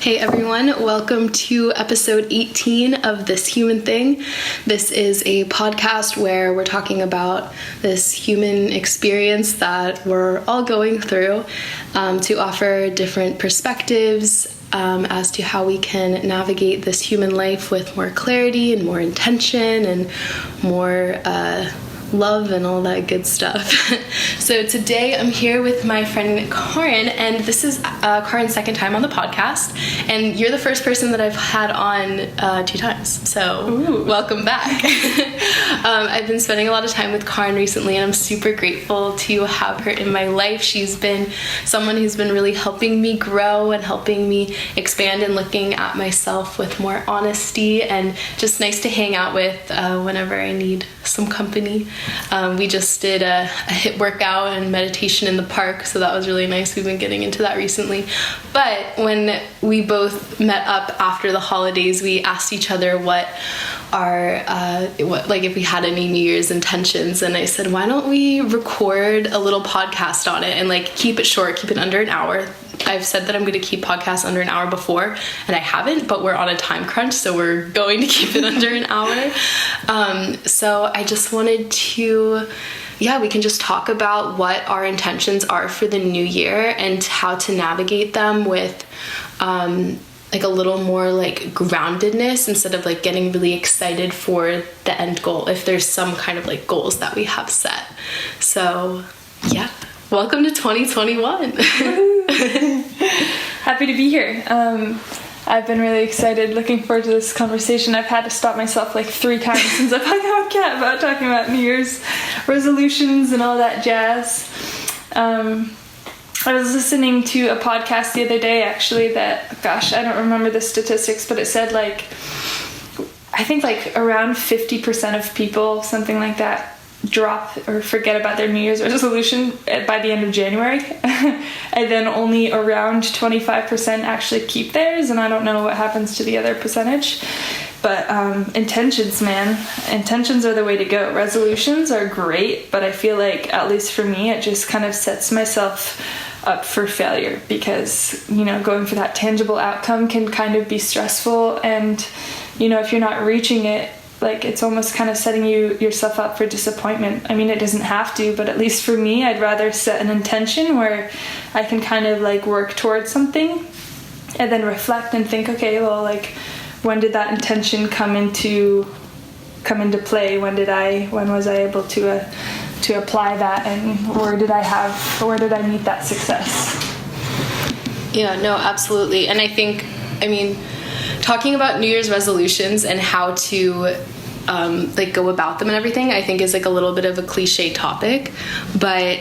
Hey everyone, welcome to episode 18 of This Human Thing. This is a podcast where we're talking about this human experience that we're all going through to offer different perspectives as to how we can navigate this human life with more clarity and more intention and more love and all that good stuff. So today I'm here with my friend Kärin, and this is Kärin's second time on the podcast, and you're the first person that I've had on 2 times, so Ooh. Welcome back. I've been spending a lot of time with Kärin recently, and I'm super grateful to have her in my life. She's been someone who's been really helping me grow and helping me expand and looking at myself with more honesty, and just nice to hang out with whenever I need some company. We just did a HIIT workout and meditation in the park, so that was really nice. We've been getting into that recently. But when we both met up after the holidays, we asked each other what if we had any New Year's intentions, and I said, why don't we record a little podcast on it and keep it short, keep it under an hour. I've said that I'm going to keep podcasts under an hour before, and I haven't, but we're on a time crunch, so we're going to keep it under an hour. So I just wanted to, we can just talk about what our intentions are for the new year and how to navigate them with a little more groundedness instead of getting really excited for the end goal if there's some kind of goals that we have set. So welcome to 2021. Happy to be here. I've been really excited, looking forward to this conversation. I've had to stop myself 3 times since I've hung out with Kat about talking about New Year's resolutions and all that jazz. I was listening to a podcast the other day, actually, that, I don't remember the statistics, but it said I think around 50% of people, something like that, drop or forget about their New Year's resolution by the end of January. And then only around 25% actually keep theirs, and I don't know what happens to the other percentage. But intentions, man. Intentions are the way to go. Resolutions are great, but I feel at least for me, it just kind of sets myself up for failure because, going for that tangible outcome can kind of be stressful, and, if you're not reaching it, it's almost kind of setting yourself up for disappointment. I mean, it doesn't have to, but at least for me, I'd rather set an intention where I can kind of work towards something and then reflect and think, okay, well, when did that intention come into play? When was I able to apply that, and where did I meet that success? Yeah, no, absolutely. And I think, talking about New Year's resolutions and how to go about them and everything, I think is a little bit of a cliche topic, but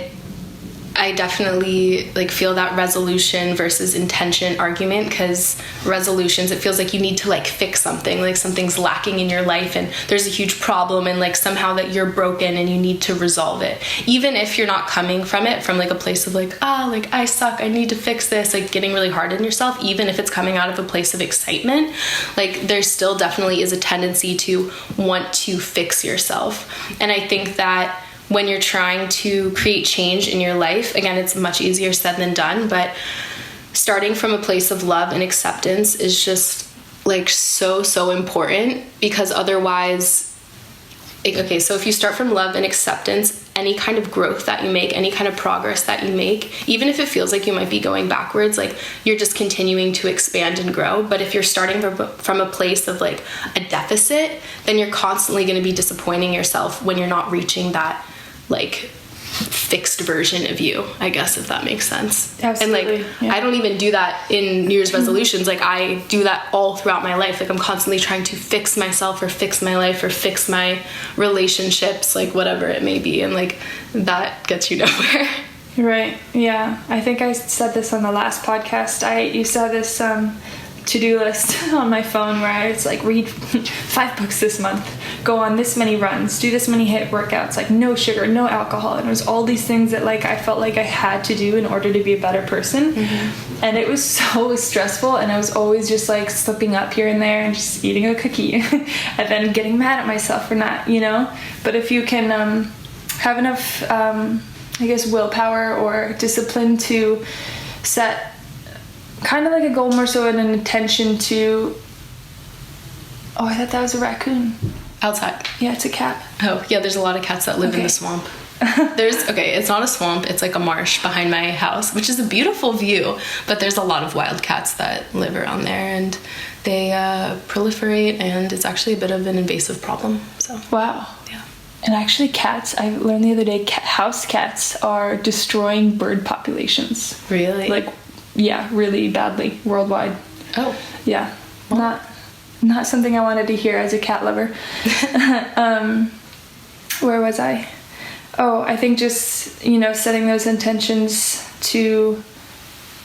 I definitely feel that resolution versus intention argument, because resolutions, it feels you need to fix something, something's lacking in your life and there's a huge problem, and somehow that you're broken and you need to resolve it, even if you're not coming from it from a place of I suck, I need to fix this, getting really hard on yourself. Even if it's coming out of a place of excitement, there still definitely is a tendency to want to fix yourself. And I think that when you're trying to create change in your life, again, it's much easier said than done, but starting from a place of love and acceptance is just so important, because otherwise, so if you start from love and acceptance, any kind of growth that you make, any kind of progress that you make, even if it feels you might be going backwards, you're just continuing to expand and grow. But if you're starting from a place of a deficit, then you're constantly going to be disappointing yourself when you're not reaching that fixed version of you, I guess, if that makes sense. Absolutely. And I don't even do that in New Year's resolutions. I do that all throughout my life. I'm constantly trying to fix myself or fix my life or fix my relationships, whatever it may be, and that gets you nowhere. Right. Yeah. I think I said this on the last podcast. I used to have this to-do list on my phone where it's read 5 books this month, go on this many runs, do this many HIIT workouts, no sugar, no alcohol, and it was all these things that I felt I had to do in order to be a better person. Mm-hmm. And it was so stressful, and I was always just slipping up here and there and just eating a cookie and then getting mad at myself for not, but if you can have enough willpower or discipline to set kind of like a goal more so in an intention to... Oh, I thought that was a raccoon. Outside. Yeah, it's a cat. Oh, yeah, there's a lot of cats that live in the swamp. It's not a swamp, it's like a marsh behind my house, which is a beautiful view, but there's a lot of wild cats that live around there, and they proliferate, and it's actually a bit of an invasive problem. So wow. Yeah. And actually cats, I learned the other day, house cats are destroying bird populations. Really? Like, yeah, really badly, worldwide. Oh. Yeah. Well. Not something I wanted to hear as a cat lover. Where was I? Oh, I think just, you know, setting those intentions to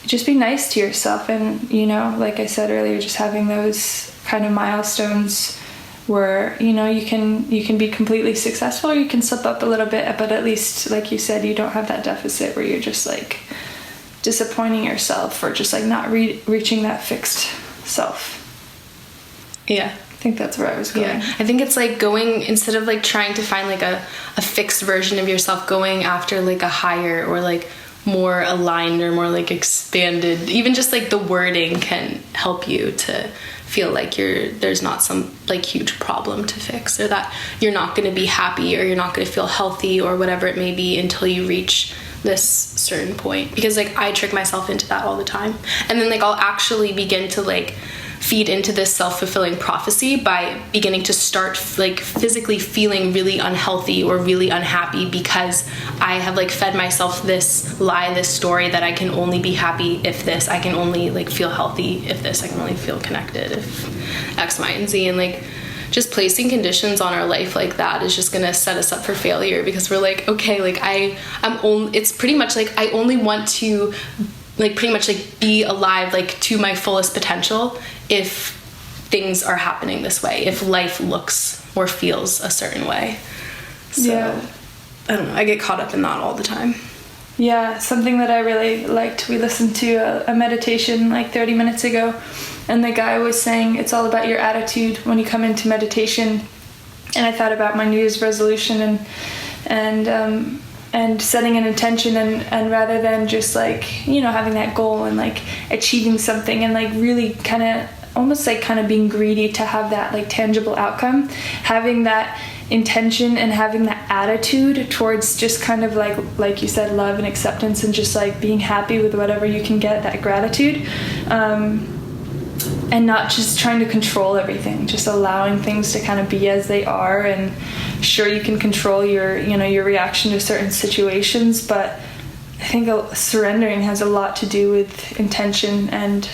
just be nice to yourself, and, you know, like I said earlier, just having those kind of milestones where, you know, you can be completely successful, or you can slip up a little bit, but at least, like you said, you don't have that deficit where you're just like disappointing yourself, or just like not reaching that fixed self. Yeah. I think that's where I was going. Yeah. I think it's like going, instead of like trying to find like a fixed version of yourself, going after like a higher or like more aligned or more like expanded, even just like the wording can help you to feel like there's not some like huge problem to fix, or that you're not going to be happy, or you're not going to feel healthy, or whatever it may be, until you reach this certain point. Because like I trick myself into that all the time, and then like I'll actually begin to like feed into this self-fulfilling prophecy by beginning to start like physically feeling really unhealthy or really unhappy, because I have like fed myself this lie, this story that I can only be happy if this, I can only like feel healthy if this, I can only feel connected if X, Y, and Z. And like just placing conditions on our life like that is just gonna set us up for failure, because we're like, okay, like it's pretty much like I only want to like pretty much like be alive like to my fullest potential if things are happening this way, if life looks or feels a certain way. So yeah. I don't know, I get caught up in that all the time. Yeah, something that I really liked, we listened to a meditation like 30 minutes ago, and the guy was saying it's all about your attitude when you come into meditation. And I thought about my New Year's resolution and setting an intention, and rather than just like, you know, having that goal and like achieving something and like really kind of almost like kind of being greedy to have that like tangible outcome, having that intention and having that attitude towards just kind of like you said, love and acceptance, and just like being happy with whatever you can get, that gratitude, and not just trying to control everything, just allowing things to kind of be as they are. And sure, you can control your reaction to certain situations, but I think surrendering has a lot to do with intention and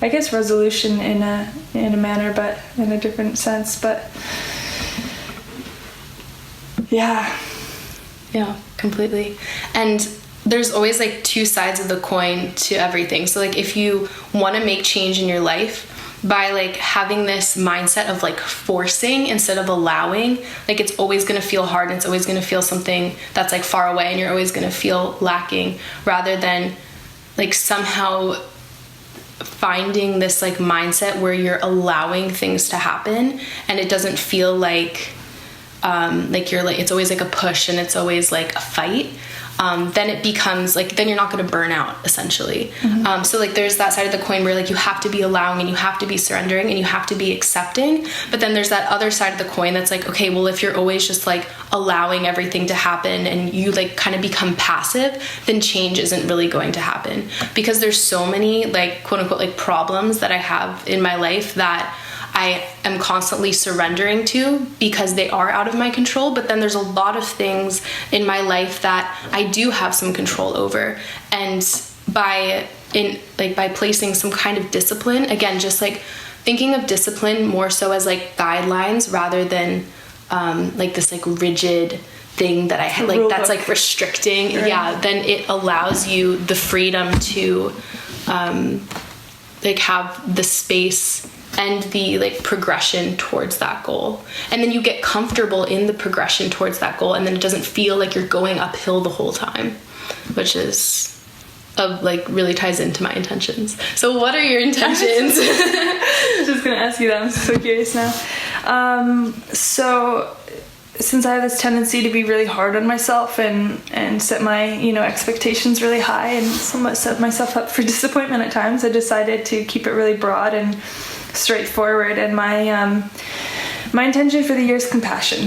I guess resolution in a manner, but in a different sense. But yeah, completely. And there's always like two sides of the coin to everything. So like if you want to make change in your life by like having this mindset of like forcing instead of allowing, like it's always going to feel hard, and it's always going to feel something that's like far away, and you're always going to feel lacking, rather than like somehow finding this like mindset where you're allowing things to happen, and it doesn't feel like you're like, it's always like a push and it's always like a fight. Then it becomes like, then you're not going to burn out, essentially. Mm-hmm. So like there's that side of the coin where like you have to be allowing, and you have to be surrendering, and you have to be accepting. But then there's that other side of the coin that's like, okay, well, if you're always just like allowing everything to happen and you like kind of become passive, then change isn't really going to happen, because there's so many like quote unquote like problems that I have in my life that I am constantly surrendering to because they are out of my control. But then there's a lot of things in my life that I do have some control over. And by placing some kind of discipline, again, just like thinking of discipline more so as like guidelines rather than like this like rigid thing that I had, like that's like restricting. Right. Yeah, then it allows you the freedom to like have the space and the like progression towards that goal. And then you get comfortable in the progression towards that goal, and then it doesn't feel like you're going uphill the whole time, which is like really ties into my intentions. So what are your intentions? I was just gonna ask you that. I'm so curious now. So since I have this tendency to be really hard on myself and set my, expectations really high and somewhat set myself up for disappointment at times, I decided to keep it really broad and straightforward. And my intention for the year is compassion.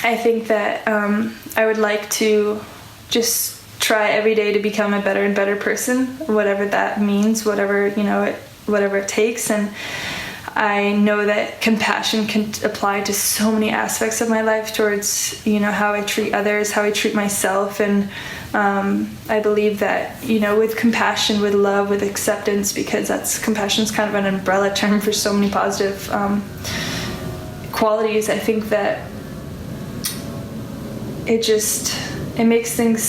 I think that I would like to just try every day to become a better and better person, whatever that means, whatever it takes. And I know that compassion can apply to so many aspects of my life towards, how I treat others, how I treat myself. And I believe that, with compassion, with love, with acceptance, because compassion is kind of an umbrella term for so many positive qualities. I think that it makes things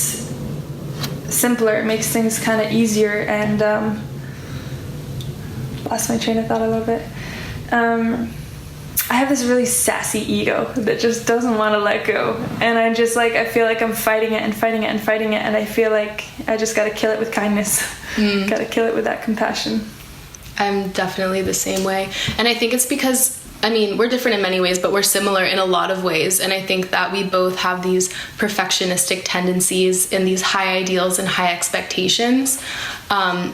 simpler, it makes things kind of easier. And lost my train of thought a little bit. I have this really sassy ego that just doesn't want to let go, and I feel like I'm fighting it and fighting it and fighting it, and I feel like I just gotta kill it with kindness. Gotta kill it with that compassion. I'm definitely the same way, and I think it's because we're different in many ways, but we're similar in a lot of ways. And I think that we both have these perfectionistic tendencies and these high ideals and high expectations,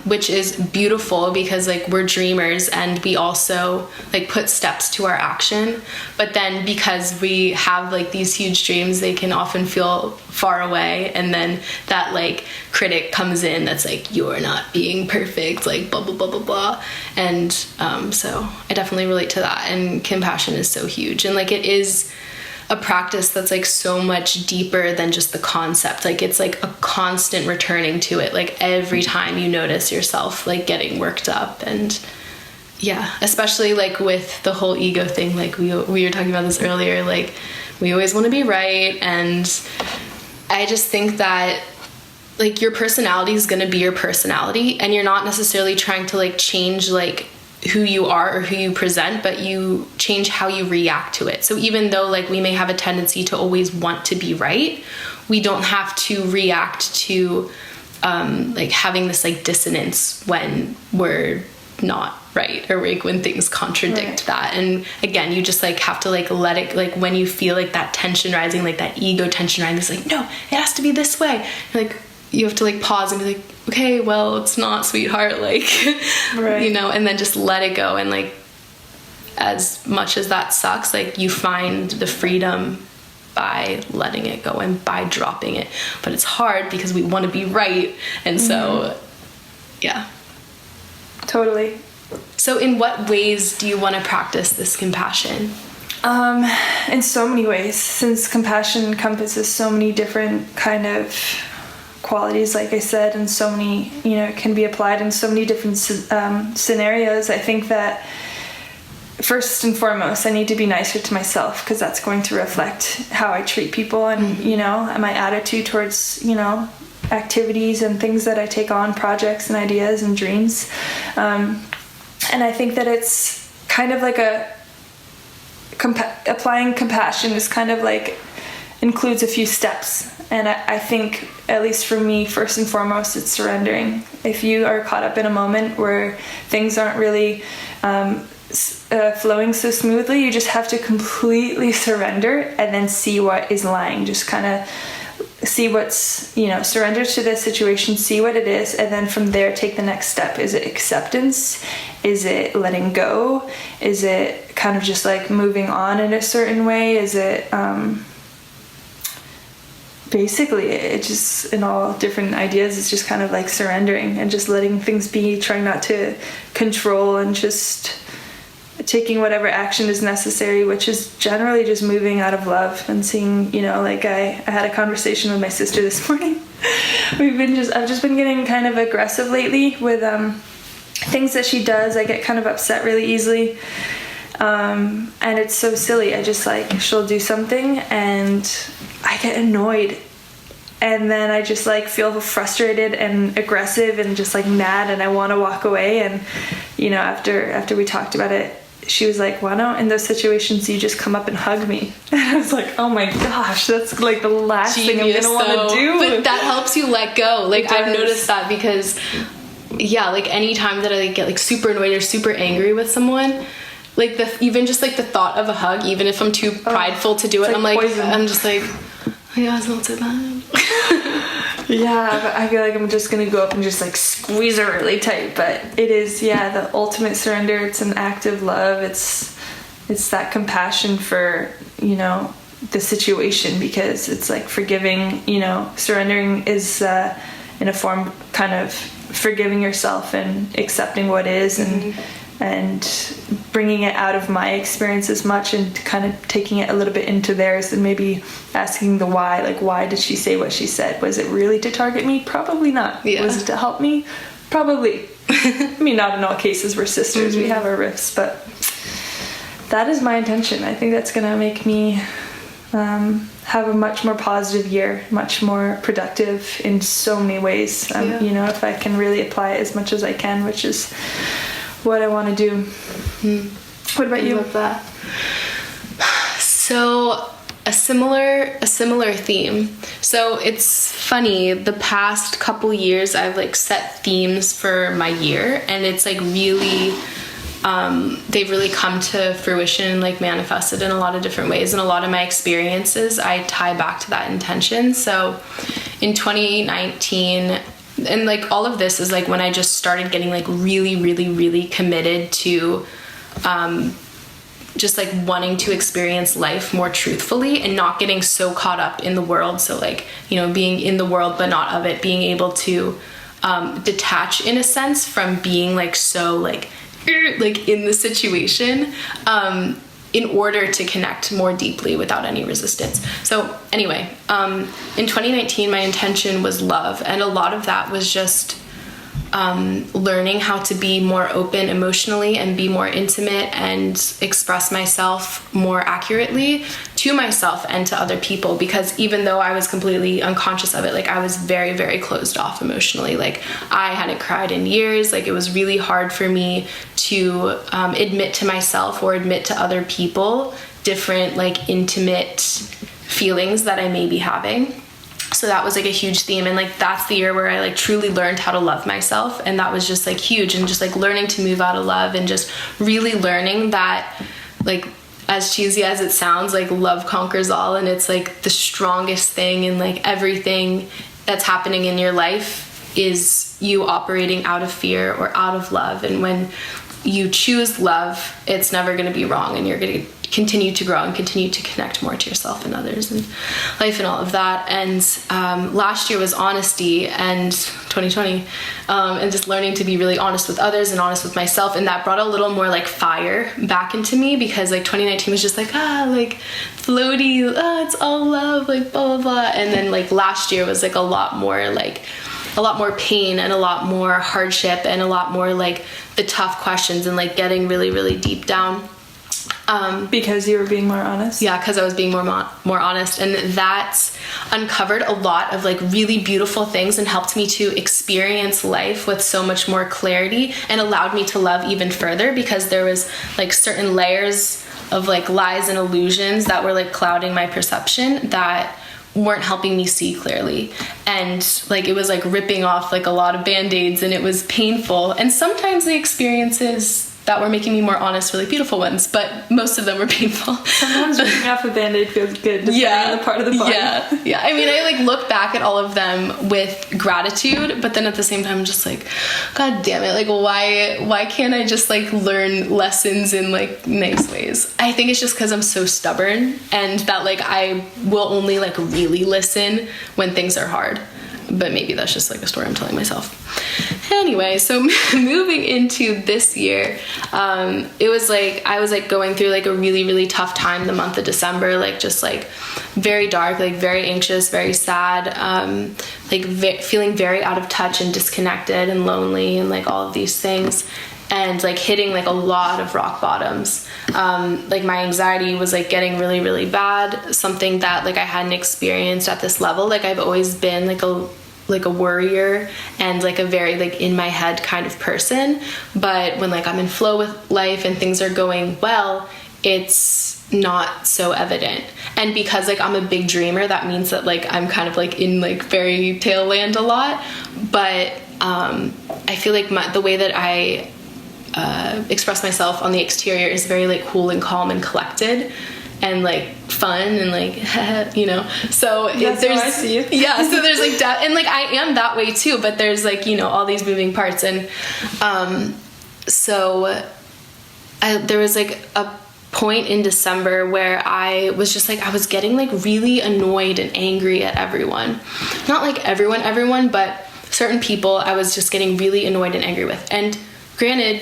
which is beautiful because we're dreamers and we also put steps to our action. But then because we have these huge dreams, they can often feel far away. And then that critic comes in that's you're not being perfect, blah, blah, blah, blah, blah. And so I definitely relate to that. And compassion is so huge. And it is a practice that's so much deeper than just the concept. It's a constant returning to it. Every time you notice yourself getting worked up. And yeah, especially with the whole ego thing, we were talking about this earlier, we always want to be right. And I just think that your personality is going to be your personality, and you're not necessarily trying to change who you are or who you present, but you change how you react to it. So even though we may have a tendency to always want to be right, we don't have to react to having this dissonance when we're not right, or when things contradict that. And again, you just have to let it, when you feel that tension rising, that ego tension rising, it's no, it has to be this way. You have to pause and be okay, well, it's not, sweetheart, right. And then just let it go. And as much as that sucks, you find the freedom by letting it go and by dropping it. But it's hard because we want to be right. And so, yeah. Totally. So in what ways do you want to practice this compassion? In so many ways, since compassion encompasses so many different kind of qualities, like I said, and so many, it can be applied in so many different scenarios. I think that first and foremost, I need to be nicer to myself, because that's going to reflect how I treat people and, my attitude towards, activities and things that I take on, projects and ideas and dreams. And I think that it's kind of applying compassion is kind of includes a few steps. And I think, at least for me, first and foremost, it's surrendering. If you are caught up in a moment where things aren't really flowing so smoothly, you just have to completely surrender and then see what is lying. Just kind of see what's, surrender to the situation, see what it is, and then from there take the next step. Is it acceptance? Is it letting go? Is it kind of just moving on in a certain way? Is it basically, it just, in all different ideas, it's just kind of surrendering and just letting things be, trying not to control, and just taking whatever action is necessary, which is generally just moving out of love and seeing, I had a conversation with my sister this morning. I've just been getting kind of aggressive lately with things that she does. I get kind of upset really easily. And it's so silly. I just she'll do something and I get annoyed, and then I just feel frustrated and aggressive and just mad, and I want to walk away. And after we talked about it, she was why don't in those situations you just come up and hug me? And I was oh my gosh, that's the last thing I'm gonna want to do. But that helps you let go. I've noticed that, because yeah, anytime that I get super annoyed or super angry with someone, like even just like the thought of a hug, even if I'm too prideful to do it, I'm like poison. I'm just like, oh yeah, it's not so bad. Yeah, but I feel like I'm just gonna go up and just like squeeze her really tight. But it is, the ultimate surrender. It's an act of love. It's that compassion for, the situation, because it's like forgiving, surrendering is in a form kind of forgiving yourself and accepting what is, and bringing it out of my experience as much, and kind of taking it a little bit into theirs, and maybe asking the why, like, why did she say what she said? Was it really to target me? Probably not. Yeah. Was it to help me? Probably. I mean, not in all cases. We're sisters. We have our rifts, but that is my intention. I think that's gonna make me have a much more positive year, much more productive in so many ways. If I can really apply it as much as I can, which is what I want to do. What about you? I love that. So a similar theme. So it's funny, the past couple years I've like set themes for my year, and it's like really they've really come to fruition and like manifested in a lot of different ways, and a lot of my experiences I tie back to that intention. So in 2019, and like all of this is like when I just started getting like really, really, really committed to just like wanting to experience life more truthfully and not getting so caught up in the world. So like, being in the world but not of it, being able to detach in a sense from being like so like in the situation, in order to connect more deeply without any resistance. So anyway, in 2019, my intention was love. And a lot of that was just learning how to be more open emotionally and be more intimate and express myself more accurately to myself and to other people. Because even though I was completely unconscious of it, like I was very, very closed off emotionally. Like I hadn't cried in years. Like it was really hard for me to admit to myself or admit to other people different like intimate feelings that I may be having. So that was like a huge theme, and like that's the year where I like truly learned how to love myself, and that was just like huge, and just like learning to move out of love and just really learning that, like, as cheesy as it sounds, like love conquers all, and it's like the strongest thing in like everything that's happening in your life is you operating out of fear or out of love. And when you choose love, it's never going to be wrong, and you're going to continue to grow and continue to connect more to yourself and others and life and all of that. And last year was honesty, and 2020, and just learning to be really honest with others and honest with myself, and that brought a little more like fire back into me, because like 2019 was just like like floaty, it's all love, like blah blah blah. And then like last year was like a lot more pain and a lot more hardship and a lot more like the tough questions and like getting really, really deep down. Because you were being more honest? Yeah, because I was being more honest, and that's uncovered a lot of like really beautiful things and helped me to experience life with so much more clarity, and allowed me to love even further, because there was like certain layers of like lies and illusions that were like clouding my perception that weren't helping me see clearly. And like it was like ripping off like a lot of band-aids, and it was painful, and sometimes the experiences that were making me more honest were like beautiful ones, but most of them were painful. Sometimes ripping off a band-aid feels good, depending on the part of the body. Yeah. I mean, I like look back at all of them with gratitude, but then at the same time I'm just like, God damn it, like why can't I just like learn lessons in like nice ways? I think it's just because I'm so stubborn, and that like I will only like really listen when things are hard. But maybe that's just like a story I'm telling myself. Anyway, so moving into this year, it was like I was like going through like a really, really tough time the month of December, like just like very dark, like very anxious, very sad, like feeling very out of touch and disconnected and lonely and like all of these things, and like hitting like a lot of rock bottoms. Like my anxiety was like getting really, really bad, something that like I hadn't experienced at this level. Like I've always been like a worrier and like a very like in my head kind of person, but when like I'm in flow with life and things are going well, it's not so evident. And because like I'm a big dreamer, that means that like I'm kind of like in like fairy tale land a lot. But I feel like the way that I express myself on the exterior is very like cool and calm and collected and like fun and like so that's how I see you. Yeah, so there's like and like I am that way too, but there's like all these moving parts. And so there was like a point in December where I was just like, I was getting like really annoyed and angry at everyone. Not like everyone, but certain people I was just getting really annoyed and angry with. And granted,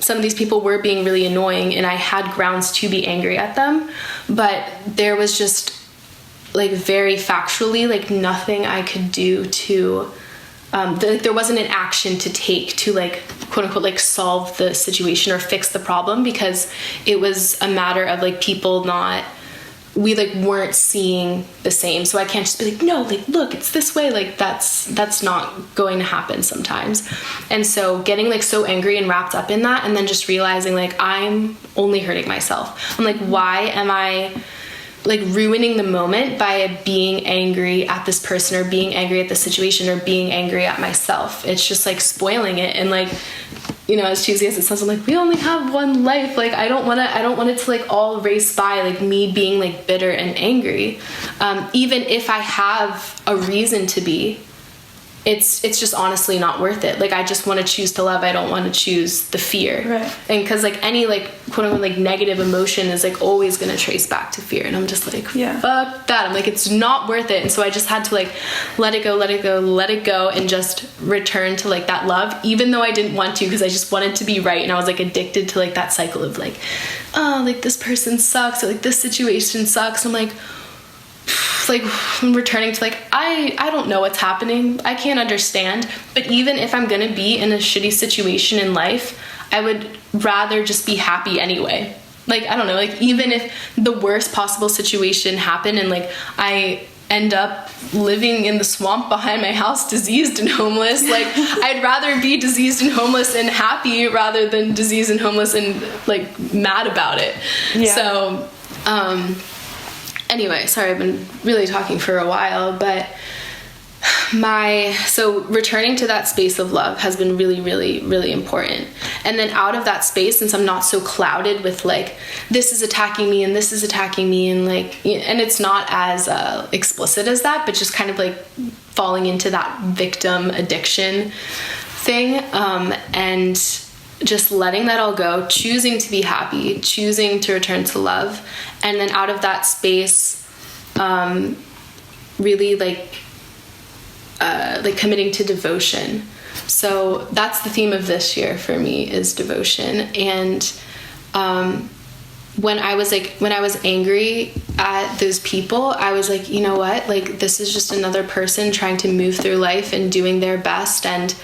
some of these people were being really annoying and I had grounds to be angry at them, but there was just like very factually like nothing I could do to there wasn't an action to take to like quote unquote like solve the situation or fix the problem, because it was a matter of like people we like weren't seeing the same. So I can't just be like, no, like look, it's this way. Like that's not going to happen sometimes. And so getting like so angry and wrapped up in that, and then just realizing like I'm only hurting myself. I'm like, why am I like ruining the moment by being angry at this person or being angry at the situation or being angry at myself? It's just like spoiling it. And like, as cheesy as it sounds, I'm like, we only have one life. Like, I don't want it to like all race by like me being like bitter and angry. Even if I have a reason to be, it's just honestly not worth it. Like, I just want to choose to love. I don't want to choose the fear. Right. And because like any like quote unquote like negative emotion is like always going to trace back to fear. And I'm just like, fuck that. I'm like, it's not worth it. And so I just had to like let it go and just return to like that love, even though I didn't want to, because I just wanted to be right. And I was like addicted to like that cycle of like, oh, like this person sucks, or like this situation sucks. I'm like I'm returning to like, I don't know what's happening. I can't understand. But even if I'm going to be in a shitty situation in life, I would rather just be happy anyway. Like, I don't know, like even if the worst possible situation happened and like I end up living in the swamp behind my house, diseased and homeless, like I'd rather be diseased and homeless and happy rather than diseased and homeless and like mad about it. Yeah. So, anyway, sorry, I've been really talking for a while, but so returning to that space of love has been really, really, really important. And then out of that space, since I'm not so clouded with like, this is attacking me and this is attacking me, and like, and it's not as explicit as that, but just kind of like falling into that victim addiction thing, and just letting that all go, choosing to be happy, choosing to return to love. And then out of that space, really like committing to devotion. So that's the theme of this year for me, is devotion. And when I was angry at those people, I was like, you know what? Like, this is just another person trying to move through life and doing their best. And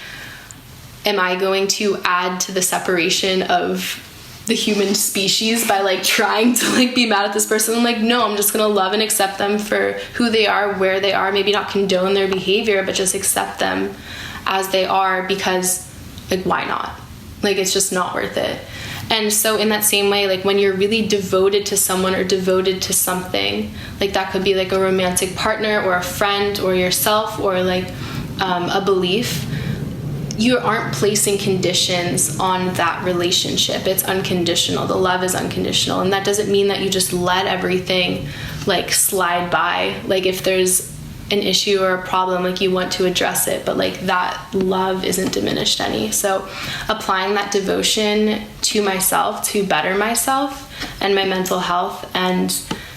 am I going to add to the separation of the human species by like trying to like be mad at this person? I'm like, no, I'm just gonna love and accept them for who they are, where they are, maybe not condone their behavior, but just accept them as they are, because like, why not? Like, it's just not worth it. And so in that same way, like when you're really devoted to someone or devoted to something, like that could be like a romantic partner or a friend or yourself or like a belief, you aren't placing conditions on that relationship. It's unconditional. The love is unconditional. And that doesn't mean that you just let everything like slide by. Like if there's an issue or a problem, like you want to address it, but like that love isn't diminished any. So applying that devotion to myself to better myself and my mental health, and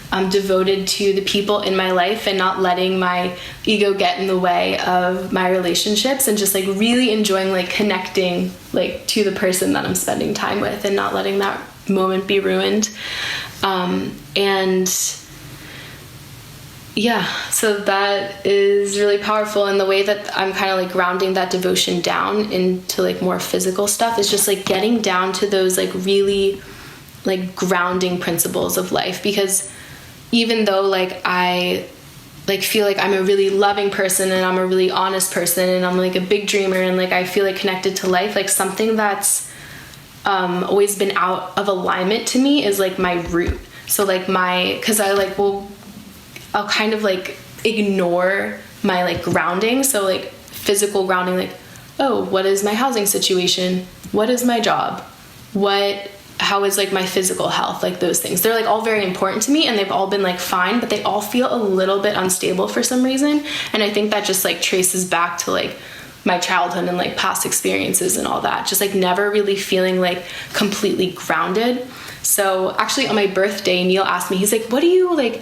I'm devoted to the people in my life and not letting my ego get in the way of my relationships, and just like really enjoying like connecting like to the person that I'm spending time with and not letting that moment be ruined. And yeah, so that is really powerful. And the way that I'm kind of like grounding that devotion down into like more physical stuff is just like getting down to those like really like grounding principles of life. Because even though like I like feel like I'm a really loving person and I'm a really honest person and I'm like a big dreamer and like I feel like connected to life, like something that's always been out of alignment to me is like my root. So like because I like I'll kind of like ignore my like grounding. So like physical grounding, like, oh, what is my housing situation? What is my job? how is like my physical health, like those things. They're like all very important to me, and they've all been like fine, but they all feel a little bit unstable for some reason. And I think that just like traces back to like my childhood and like past experiences and all that, just like never really feeling like completely grounded. So actually on my birthday, Neil asked me, he's like, what do you like,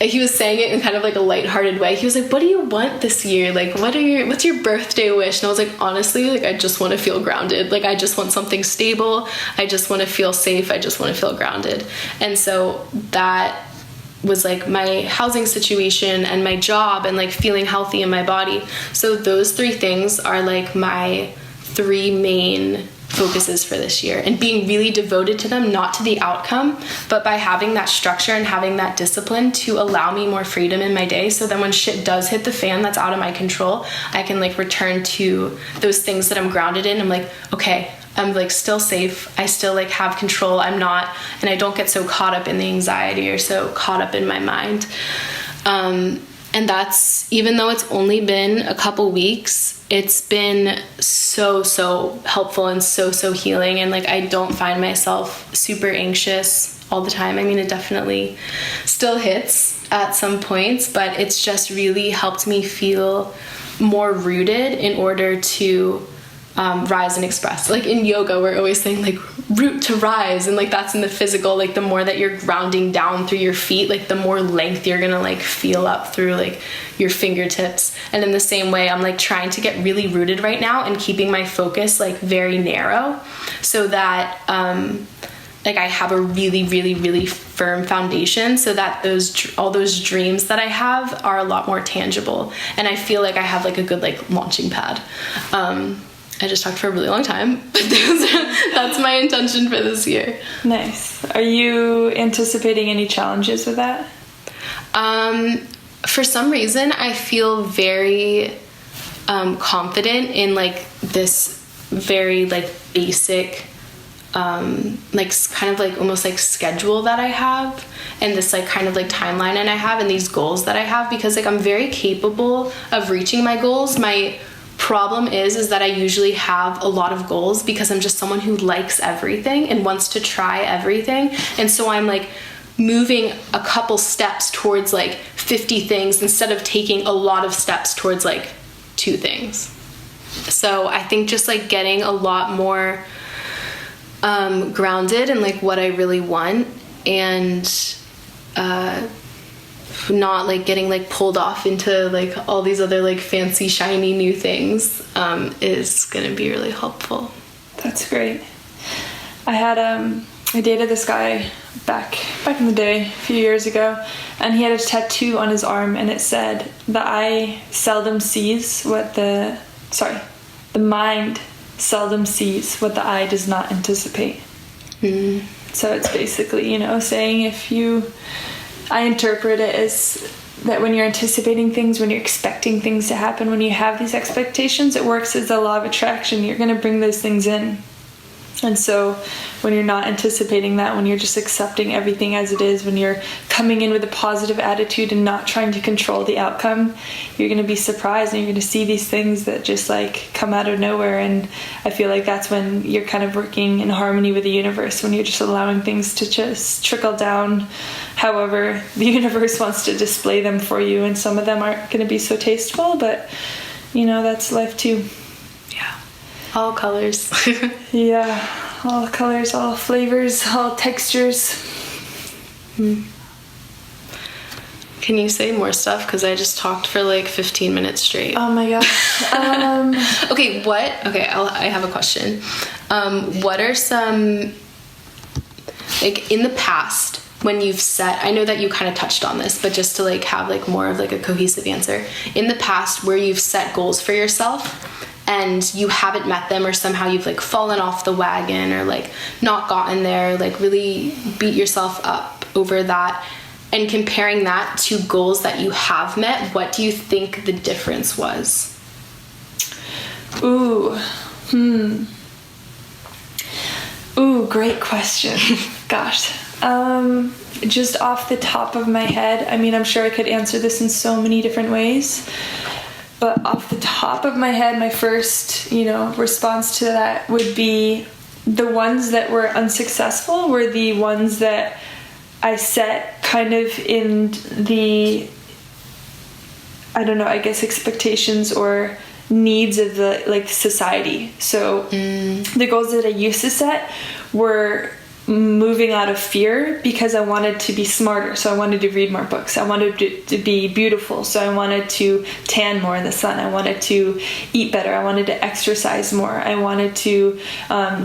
he was saying it in kind of like a lighthearted way. He was like, what do you want this year? Like, what's your birthday wish? And I was like, honestly, like, I just want to feel grounded. Like, I just want something stable. I just want to feel safe. I just want to feel grounded. And so that was like my housing situation and my job and like feeling healthy in my body. So those three things are like my three main focuses for this year, and being really devoted to them, not to the outcome, but by having that structure and having that discipline to allow me more freedom in my day, so then when shit does hit the fan that's out of my control, I can like return to those things that I'm grounded in. I'm like, okay, I'm like still safe. I still like have control. I'm not, and I don't get so caught up in the anxiety or so caught up in my mind. And that's, even though it's only been a couple weeks, it's been so helpful and so healing. And like, I don't find myself super anxious all the time. I mean, it definitely still hits at some points, but it's just really helped me feel more rooted in order to rise and express. Like in yoga, we're always saying like root to rise, and like that's in the physical. Like the more that you're grounding down through your feet, like the more length you're gonna like feel up through like your fingertips. And in the same way, I'm like trying to get really rooted right now and keeping my focus like very narrow, so that like I have a really firm foundation, so that all those dreams that I have are a lot more tangible, and I feel like I have like a good like launching pad. I just talked for a really long time, but that's my intention for this year. Nice. Are you anticipating any challenges with that? For some reason, I feel very confident in like this very like basic like kind of like almost like schedule that I have, and this like kind of like timeline and I have, and these goals that I have, because like I'm very capable of reaching my goals. My problem is that I usually have a lot of goals because I'm just someone who likes everything and wants to try everything, and so I'm like moving a couple steps towards like 50 things instead of taking a lot of steps towards like 2 things. So I think just like getting a lot more grounded in like what I really want, and not like getting like pulled off into like all these other like fancy shiny new things is gonna be really helpful. That's great. I dated this guy back in the day, a few years ago, and he had a tattoo on his arm, and it said, the mind seldom sees what the eye does not anticipate. So it's basically, saying I interpret it as that when you're anticipating things, when you're expecting things to happen, when you have these expectations, it works as the law of attraction. You're going to bring those things in. And so when you're not anticipating that, when you're just accepting everything as it is, when you're coming in with a positive attitude and not trying to control the outcome, you're going to be surprised, and you're going to see these things that just like come out of nowhere. And I feel like that's when you're kind of working in harmony with the universe, when you're just allowing things to just trickle down however the universe wants to display them for you. And some of them aren't going to be so tasteful, but that's life too. Yeah. All colors. Yeah, all colors, all flavors, all textures. Can you say more stuff? Because I just talked for like 15 minutes straight. Oh my gosh. I have a question. What are some, like in the past, when you've set, I know that you kind of touched on this, but just to like have like more of like a cohesive answer. In the past where you've set goals for yourself and you haven't met them, or somehow you've like fallen off the wagon or like not gotten there, like really beat yourself up over that, and comparing that to goals that you have met, what do you think the difference was? Ooh, great question. Gosh. Just off the top of my head, I mean, I'm sure I could answer this in so many different ways, but off the top of my head, my first, response to that would be the ones that were unsuccessful were the ones that I set kind of in the, I don't know, I guess expectations or needs of the like society. So the goals that I used to set were moving out of fear because I wanted to be smarter. So I wanted to read more books. I wanted to be beautiful. So I wanted to tan more in the sun. I wanted to eat better. I wanted to exercise more. I wanted to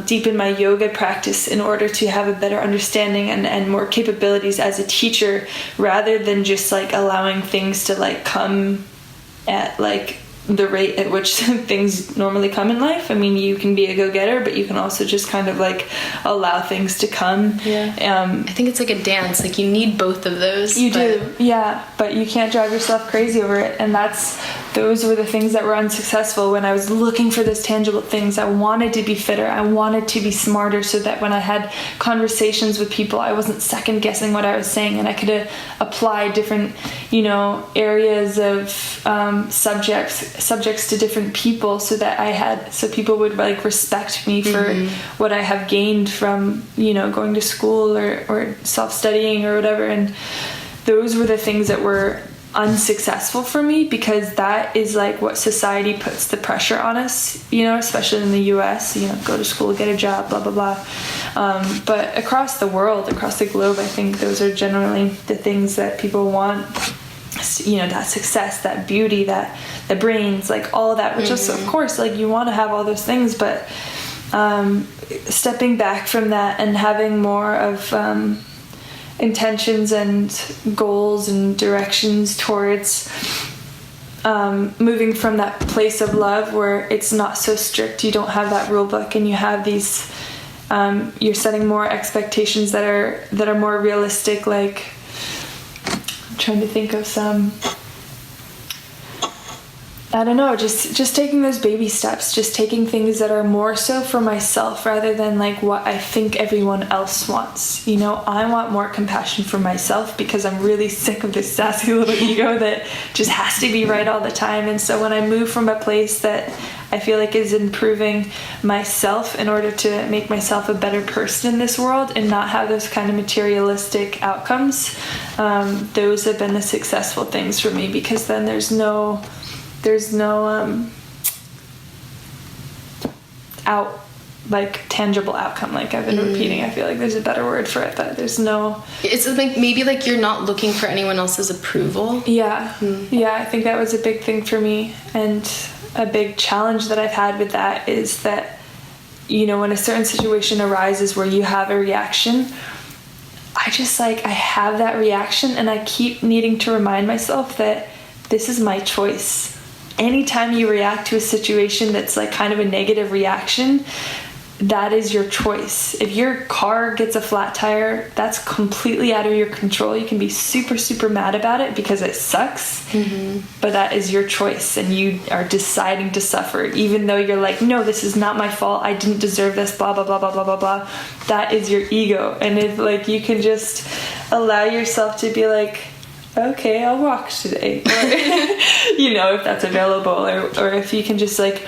deepen my yoga practice in order to have a better understanding and more capabilities as a teacher, rather than just like allowing things to like come at like the rate at which things normally come in life. I mean, you can be a go-getter, but you can also just kind of like allow things to come. I think it's like a dance. Like you need both of those. You do, yeah, but you can't drive yourself crazy over it. And those were the things that were unsuccessful when I was looking for those tangible things. I wanted to be fitter. I wanted to be smarter, so that when I had conversations with people, I wasn't second guessing what I was saying, and I could apply different, areas of subjects to different people, so that so people would like respect me for what I have gained from going to school or self-studying or whatever. And those were the things that were unsuccessful for me, because that is like what society puts the pressure on us, especially in the US, go to school, get a job, blah blah blah. But across the world, across the globe, I think those are generally the things that people want. That success, that beauty, that the brains, like all that, which is of course like you want to have all those things, but stepping back from that and having more of intentions and goals and directions towards moving from that place of love where it's not so strict, you don't have that rule book, and you have these you're setting more expectations that are more realistic. Like, trying to think of some, I don't know, just taking those baby steps, just taking things that are more so for myself rather than like what I think everyone else wants. I want more compassion for myself because I'm really sick of this sassy little ego that just has to be right all the time. And so when I move from a place that I feel like is improving myself in order to make myself a better person in this world and not have those kind of materialistic outcomes, those have been the successful things for me, because then there's no tangible outcome. Like I've been repeating, I feel like there's a better word for it, but there's no, it's like maybe like you're not looking for anyone else's approval. Yeah I think that was a big thing for me. And a big challenge that I've had with that is that when a certain situation arises where you have a reaction, I have that reaction, and I keep needing to remind myself that this is my choice. Anytime you react to a situation that's like kind of a negative reaction, that is your choice. If your car gets a flat tire, that's completely out of your control. You can be super, super mad about it because it sucks, but that is your choice, and you are deciding to suffer, even though you're like, no, this is not my fault. I didn't deserve this, blah, blah, blah, blah, blah, blah, blah. That is your ego. And if like you can just allow yourself to be like, okay, I'll walk today, or, if that's available, or if you can just like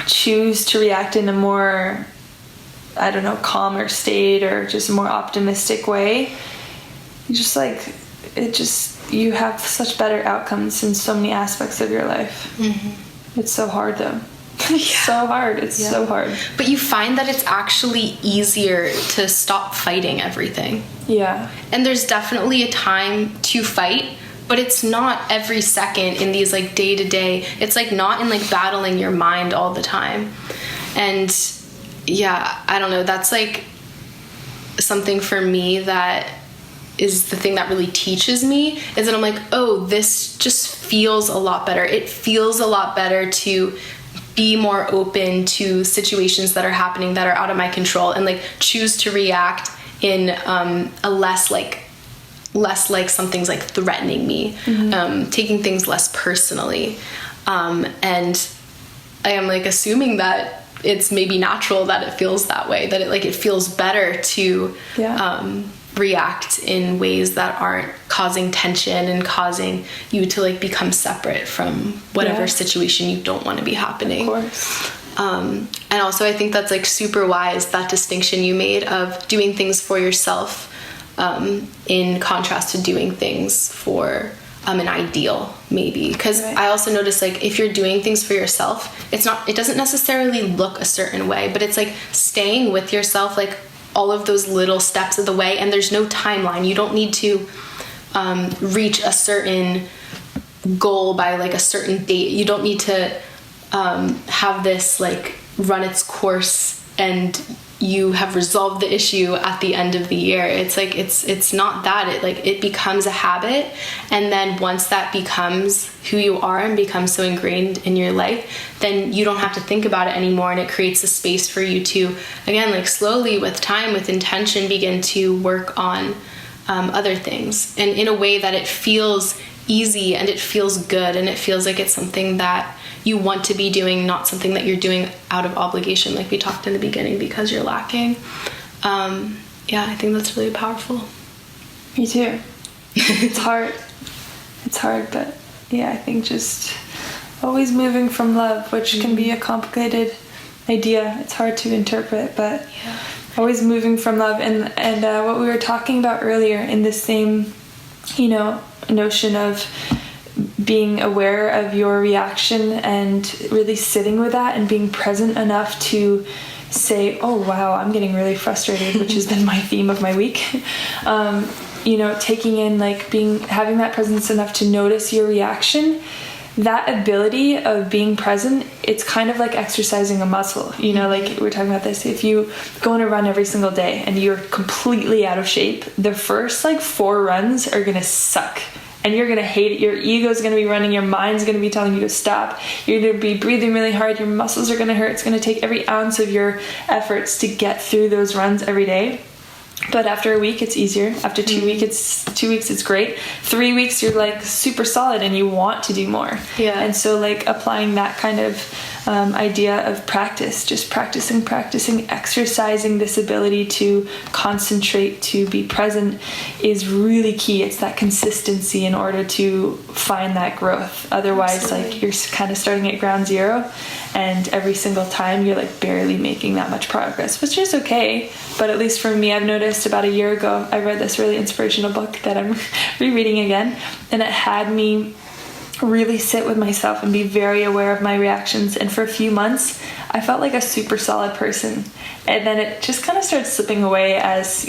choose to react in a more, I don't know, calmer state or just a more optimistic way, you have such better outcomes in so many aspects of your life. It's so hard though. So hard. It's so hard. But you find that it's actually easier to stop fighting everything. Yeah. And there's definitely a time to fight, but it's not every second in these like day to day. It's like not in like battling your mind all the time. And yeah, I don't know. That's like something for me that is the thing that really teaches me, is that I'm like, oh, this just feels a lot better. It feels a lot better to be more open to situations that are happening that are out of my control, and like choose to react in a less like something's like threatening me, taking things less personally, and I am like assuming that it's maybe natural that it feels that way, that it feels better to react in ways that aren't causing tension and causing you to like become separate from whatever situation you don't want to be happening. Of course. And also I think that's like super wise, that distinction you made of doing things for yourself in contrast to doing things for an ideal, maybe. Because I also notice, like, if you're doing things for yourself, it doesn't necessarily look a certain way, but it's like staying with yourself, like all of those little steps of the way, and there's no timeline. You don't need to reach a certain goal by like a certain date. You don't need to have this like run its course and you have resolved the issue at the end of the year. It's like it's not that. It becomes a habit, and then once that becomes who you are and becomes so ingrained in your life, then you don't have to think about it anymore, and it creates a space for you to, again, like slowly with time, with intention, begin to work on other things, and in a way that it feels easy and it feels good and it feels like it's something that you want to be doing, not something that you're doing out of obligation, like we talked in the beginning, because you're lacking. I think that's really powerful. Me too. It's hard, but yeah, I think just always moving from love, which can be a complicated idea. It's hard to interpret, but always moving from love. And what we were talking about earlier in the same, notion of being aware of your reaction and really sitting with that and being present enough to say, oh wow, I'm getting really frustrated, which has been my theme of my week. Taking in, like, having that presence enough to notice your reaction. That ability of being present, it's kind of like exercising a muscle. Like we're talking about this, if you go on a run every single day and you're completely out of shape, the first 4 runs are gonna suck and you're gonna hate it. Your ego's gonna be running, your mind's gonna be telling you to stop, you're gonna be breathing really hard, your muscles are gonna hurt. It's gonna take every ounce of your efforts to get through those runs every day. But after a week, it's easier. After 2 weeks, it's great. 3 weeks, you're super solid and you want to do more. Yeah. And so applying that kind of idea of practice, just practicing, exercising this ability to concentrate, to be present, is really key. It's that consistency in order to find that growth. Otherwise, you're kind of starting at ground zero, and every single time you're barely making that much progress, which is okay. But at least for me, I've noticed about a year ago, I read this really inspirational book that I'm rereading again, and it had me really sit with myself and be very aware of my reactions. And for a few months, I felt like a super solid person. And then it just kind of started slipping away as,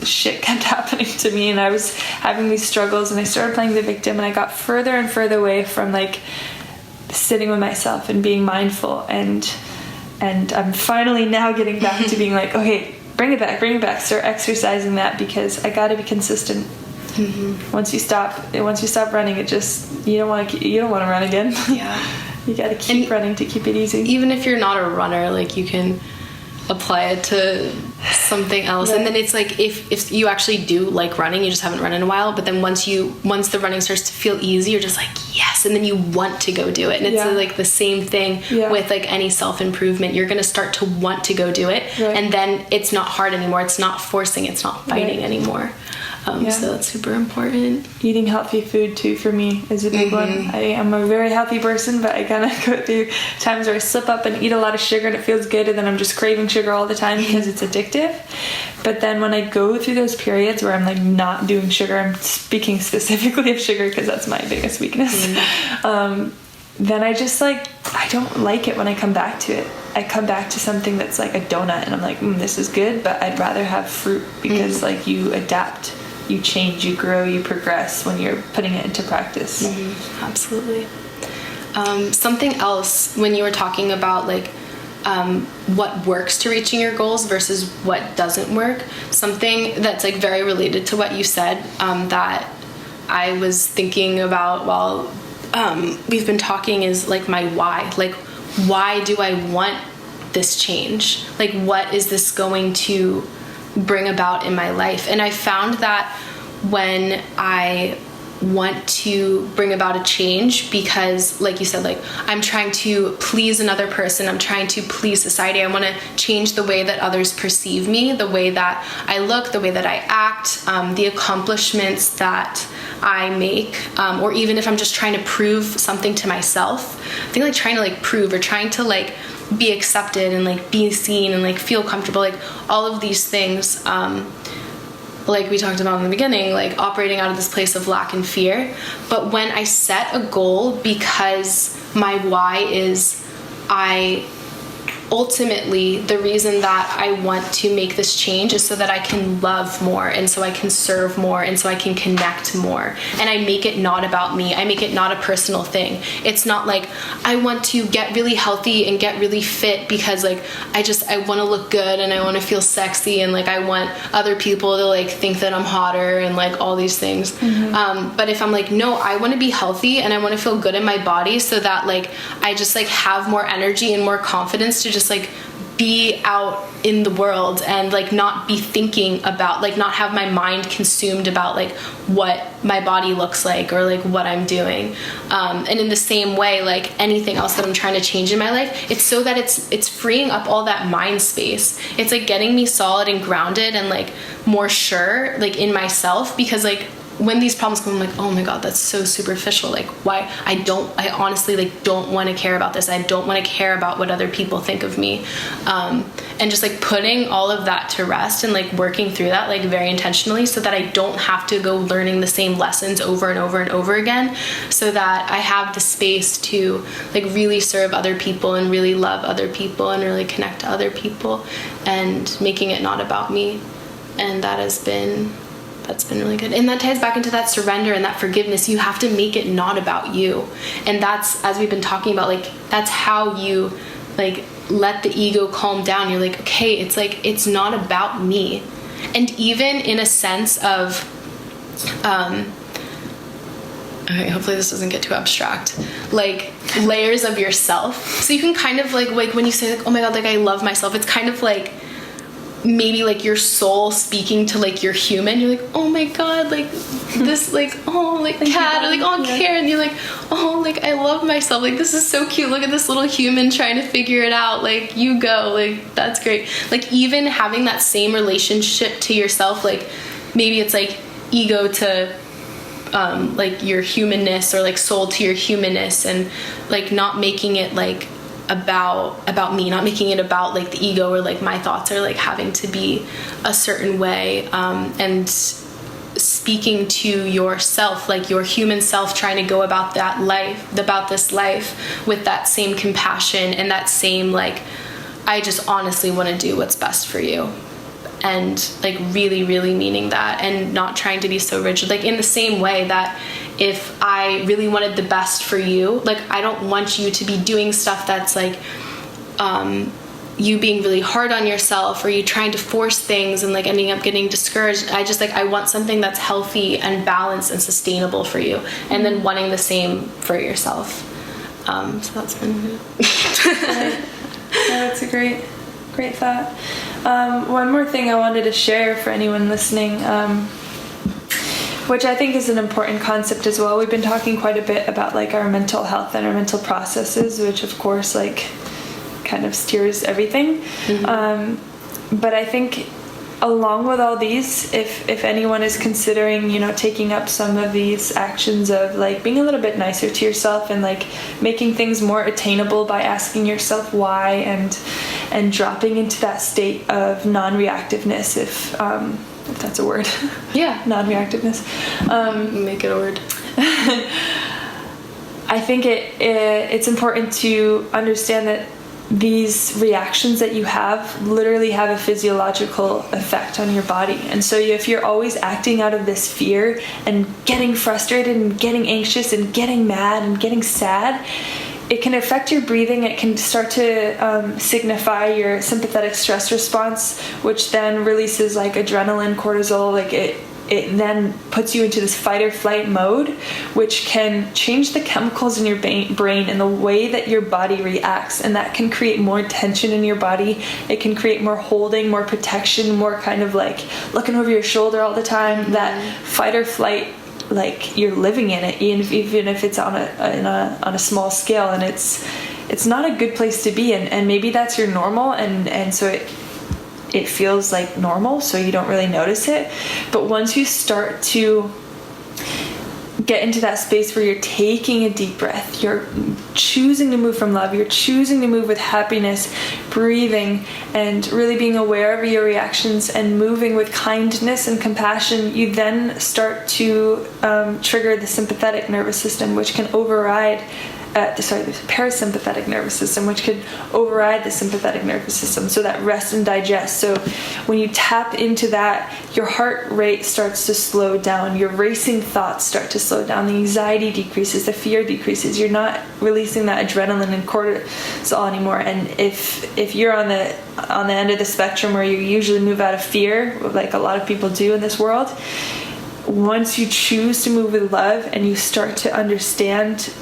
shit kept happening to me, and I was having these struggles, and I started playing the victim, and I got further and further away from sitting with myself and being mindful. And I'm finally now getting back to being okay, bring it back, start exercising that, because I got to be consistent. Mm-hmm. Once you stop running, it just, you don't want to run again. Yeah. You got to keep running to keep it easy. Even if you're not a runner, you can apply it to something else. Right. And then it's if you actually do like running, you just haven't run in a while, but then once the running starts to feel easy, you're just yes, and then you want to go do it. And it's the same thing with any self-improvement. You're going to start to want to go do it. Right. And then it's not hard anymore. It's not forcing, it's not fighting anymore. So that's super important. Eating healthy food too, for me, is a big one. I am a very healthy person, but I kind of go through times where I slip up and eat a lot of sugar and it feels good, and then I'm just craving sugar all the time because it's addictive. But then when I go through those periods where I'm not doing sugar, I'm speaking specifically of sugar because that's my biggest weakness, then I just I don't like it when I come back to it. I come back to something that's like a donut, and I'm this is good, but I'd rather have fruit, because you adapt, you change, you grow, you progress when you're putting it into practice. Mm-hmm. Absolutely. Something else, when you were talking about what works to reaching your goals versus what doesn't work, something that's very related to what you said, that I was thinking about while we've been talking is my why. Why do I want this change? What is this going to bring about in my life? And I found that when I want to bring about a change because, like you said, like I'm trying to please another person, I'm trying to please society. I want to change the way that others perceive me, the way that I look, the way that I act, the accomplishments that I make, or even if I'm just trying to prove something to myself. I think like trying to like prove or trying to like be accepted and like be seen and like feel comfortable, like all of these things, like we talked about in the beginning, like operating out of this place of lack and fear. But when I set a goal because my why is ultimately the reason that I want to make this change is so that I can love more and so I can serve more and so I can connect more. And I make it not about me. I make it not a personal thing. It's not like I want to get really healthy and get really fit because like I want to look good and I want to feel sexy and like I want other people to like think that I'm hotter and like all these things. But if I'm like, no, I want to be healthy and I want to feel good in my body so that like I just like have more energy and more confidence to just like be out in the world and like not be thinking about, like not have my mind consumed about like what my body looks like or like what I'm doing. And in the same way, like anything else that I'm trying to change in my life, it's so that it's freeing up all that mind space. It's like getting me solid and grounded and like more sure like in myself, because like when these problems come, I'm like, oh my God, that's so superficial. Like why I honestly like don't want to care about this. I don't want to care about what other people think of me. And just like putting all of that to rest and like working through that like very intentionally so that I don't have to go learning the same lessons over and over and over again, so that I have the space to like really serve other people and really love other people and really connect to other people and making it not about me. And that's been really good. And that ties back into that surrender and that forgiveness. You have to make it not about you. And that's, as we've been talking about, like that's how you like let the ego calm down. You're like, okay, it's like it's not about me. And even in a sense of okay, hopefully this doesn't get too abstract, like layers of yourself. So you can kind of like when you say like, oh my God, like I love myself, it's kind of like maybe like your soul speaking to like your human. You're like, oh my God, like this, like, oh, like cat, or like, oh, Kärin. You're like, oh, like I love myself, like this is so cute, look at this little human trying to figure it out, like you go, like that's great. Like even having that same relationship to yourself, like maybe it's like ego to like your humanness, or like soul to your humanness, and like not making it like about me, not making it about like the ego or like my thoughts are like having to be a certain way, and speaking to yourself, like your human self, trying to go about this life with that same compassion and that same like, I just honestly want to do what's best for you. And like really, really meaning that, and not trying to be so rigid. Like in the same way that if I really wanted the best for you, like I don't want you to be doing stuff that's like you being really hard on yourself, or you trying to force things and like ending up getting discouraged. I want something that's healthy and balanced and sustainable for you, and then wanting the same for yourself. So that's been good. Yeah, that's a great thought. One more thing I wanted to share for anyone listening, which I think is an important concept as well. We've been talking quite a bit about like our mental health and our mental processes, which of course like kind of steers everything. But I think along with all these, if anyone is considering, taking up some of these actions of like being a little bit nicer to yourself and like making things more attainable by asking yourself why, and dropping into that state of non-reactiveness, if that's a word. Yeah. Non-reactiveness. Make it a word. I think it's important to understand that these reactions that you have literally have a physiological effect on your body. And so if you're always acting out of this fear and getting frustrated and getting anxious and getting mad and getting sad, it can affect your breathing. It can start to signify your sympathetic stress response, which then releases like adrenaline, cortisol. Like it then puts you into this fight or flight mode, which can change the chemicals in your brain and the way that your body reacts. And that can create more tension in your body. It can create more holding, more protection, more kind of like looking over your shoulder all the time. That fight or flight like you're living in it, even if it's on a small scale, and it's not a good place to be in. And maybe that's your normal, and so it feels like normal, so you don't really notice it. But once you start to get into that space where you're taking a deep breath, you're choosing to move from love, you're choosing to move with happiness, breathing, and really being aware of your reactions and moving with kindness and compassion, you then start to trigger the sympathetic nervous system, which can override the parasympathetic nervous system, which could override the sympathetic nervous system. So that rest and digest. So when you tap into that, your heart rate starts to slow down, your racing thoughts start to slow down, the anxiety decreases, the fear decreases. You're not releasing that adrenaline and cortisol anymore. And if you're on the end of the spectrum where you usually move out of fear, like a lot of people do in this world, once you choose to move with love and you start to understand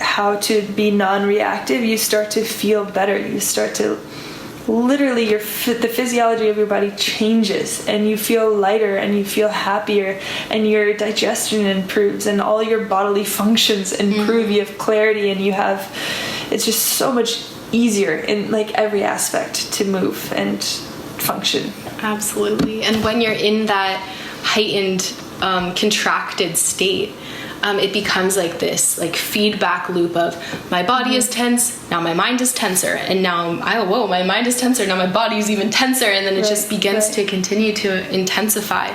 how to be non-reactive, you start to feel better. You start to literally, the physiology of your body changes, and you feel lighter, and you feel happier, and your digestion improves, and all your bodily functions improve. You have clarity, and it's just so much easier in like every aspect to move and function. Absolutely. And when you're in that heightened, contracted state, it becomes like this like feedback loop of my body is tense, now my mind is tenser, and now my mind is tenser, now my body is even tenser, and then it just begins to continue to intensify.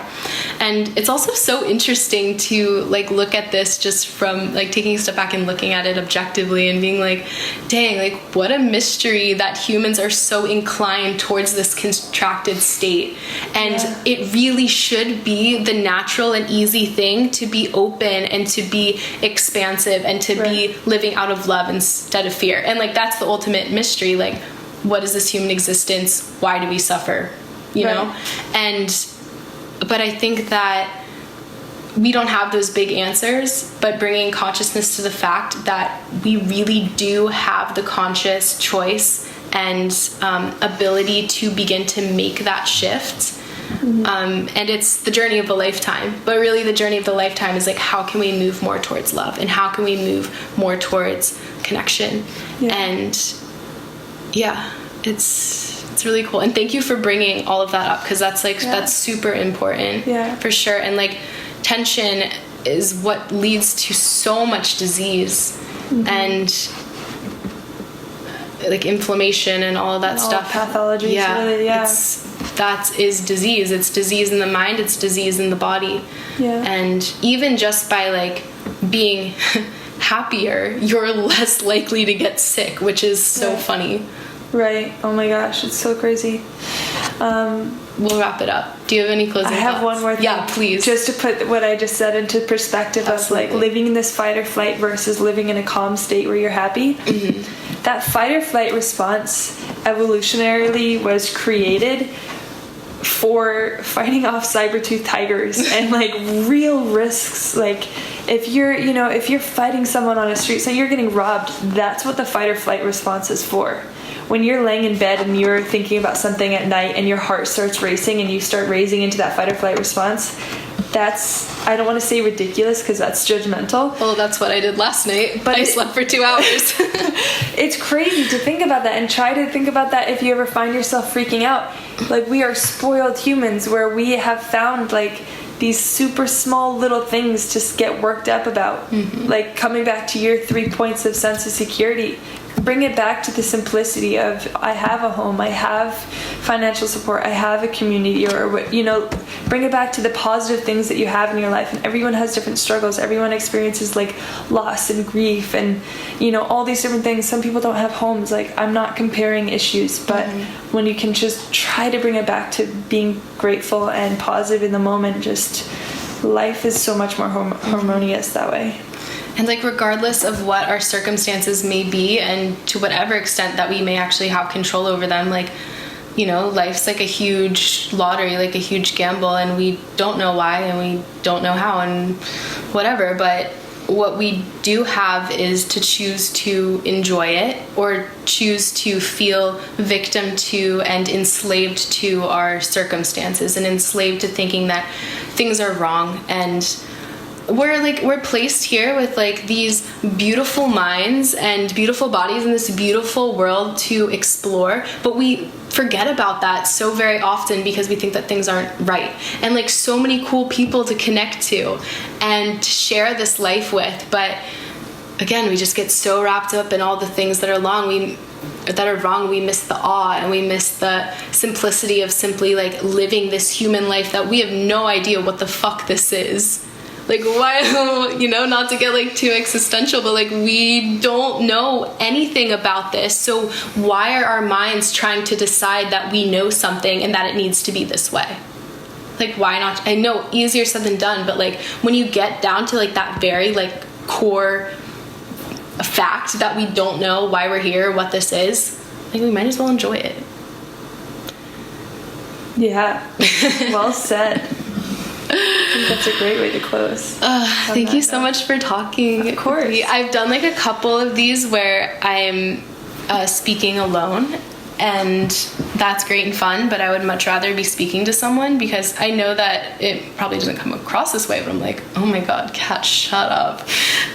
And it's also so interesting to like look at this just from like taking a step back and looking at it objectively and being like, dang, like what a mystery that humans are so inclined towards this contracted state. And it really should be the natural and easy thing to be open and to be expansive and to be living out of love instead of fear. And like that's the ultimate mystery. Like, what is this human existence? Why do we suffer? You know? But I think that we don't have those big answers, but bringing consciousness to the fact that we really do have the conscious choice and ability to begin to make that shift. And it's the journey of a lifetime, but really the journey of the lifetime is like, how can we move more towards love, and how can we move more towards connection? And it's really cool. And thank you for bringing all of that up, because that's like that's super important for sure. And like tension is what leads to so much disease and like inflammation and all of that stuff. Pathology. That is disease. It's disease in the mind, it's disease in the body. And even just by like being happier, you're less likely to get sick, which is so funny. Oh my gosh, it's so crazy. We'll wrap it up. Do you have any closing thoughts? I have one more thing. Yeah, please. Just to put what I just said into perspective of like living in this fight or flight versus living in a calm state where you're happy. That fight or flight response evolutionarily was created for fighting off saber-toothed tigers and like real risks. Like if you're fighting someone on a street, so you're getting robbed, that's what the fight or flight response is for. When you're laying in bed and you're thinking about something at night and your heart starts racing and you start raising into that fight or flight response, that's, I don't want to say ridiculous because that's judgmental. Well, that's what I did last night. But I slept for 2 hours. It's crazy to think about that, and try to think about that if you ever find yourself freaking out. Like, we are spoiled humans where we have found like these super small little things to get worked up about. Like coming back to your 3 points of sense of security. Bring it back to the simplicity of, I have a home, I have financial support, I have a community, or bring it back to the positive things that you have in your life. And everyone has different struggles. Everyone experiences like loss and grief and all these different things. Some people don't have homes. Like, I'm not comparing issues, but when you can just try to bring it back to being grateful and positive in the moment, just life is so much more harmonious that way. And like, regardless of what our circumstances may be, and to whatever extent that we may actually have control over them, like, life's like a huge lottery, like a huge gamble, and we don't know why and we don't know how and whatever. But what we do have is to choose to enjoy it, or choose to feel victim to and enslaved to our circumstances, and enslaved to thinking that things are wrong. And we're placed here with like these beautiful minds and beautiful bodies in this beautiful world to explore, but we forget about that so very often because we think that things aren't right, and like so many cool people to connect to and to share this life with. But again, we just get so wrapped up in all the things that are wrong. We miss the awe, and we miss the simplicity of simply like living this human life that we have no idea what the fuck this is. Like, why, you know, not to get like too existential, but like we don't know anything about this. So why are our minds trying to decide that we know something and that it needs to be this way? Like, why not? I know, easier said than done, but like when you get down to like that very like core fact that we don't know why we're here, what this is, like we might as well enjoy it. Yeah. Well said. I think that's a great way to close. Thank you so much for talking. Of course. I've done like a couple of these where I'm speaking alone, and that's great and fun, but I would much rather be speaking to someone, because I know that it probably doesn't come across this way, but I'm like, oh my god, Kat, shut up.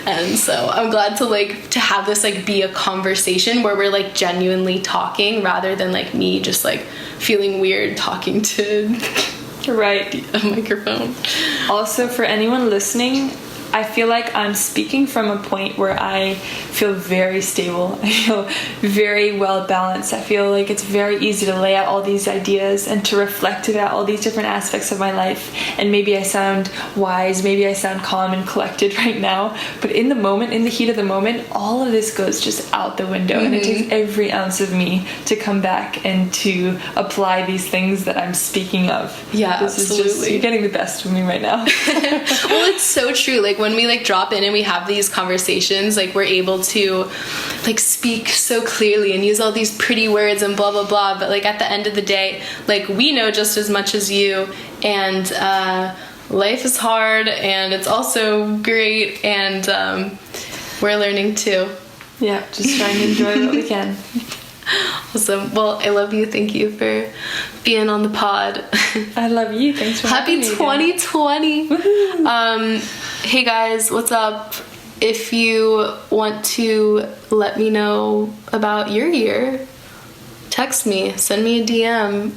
And so I'm glad to have this like be a conversation where we're like genuinely talking, rather than like me just like feeling weird talking to right a microphone. Also, for anyone listening, I feel like I'm speaking from a point where I feel very stable. I feel very well balanced. I feel like it's very easy to lay out all these ideas and to reflect about all these different aspects of my life. And maybe I sound wise, maybe I sound calm and collected right now, but in the moment, in the heat of the moment, all of this goes just out the window. Mm-hmm. And it takes every ounce of me to come back and to apply these things that I'm speaking of. Yeah, this absolutely. is just, you're getting the best of me right now. Well, it's so true. Like when we like drop in and we have these conversations, like we're able to like speak so clearly and use all these pretty words and blah blah blah, but like at the end of the day, like we know just as much as you, and life is hard and it's also great, and we're learning too. Yeah, just trying to enjoy what we can. Awesome. Well, I love you. Thank you for being on the pod. I love you. Thanks for having me. Happy 2020. Hey guys, what's up? If you want to let me know about your year, text me, send me a DM.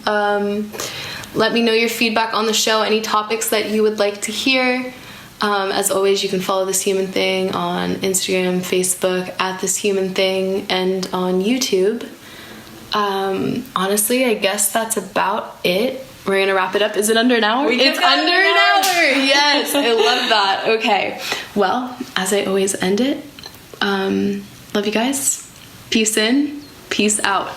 Let me know your feedback on the show, any topics that you would like to hear. As always, you can follow This Human Thing on Instagram, Facebook, @ThisHumanThing, and on YouTube. Honestly, I guess that's about it. We're gonna wrap it up. Is it under an hour? It's under an hour. Yes, I love that. Okay. Well, as I always end it, love you guys. Peace in, peace out.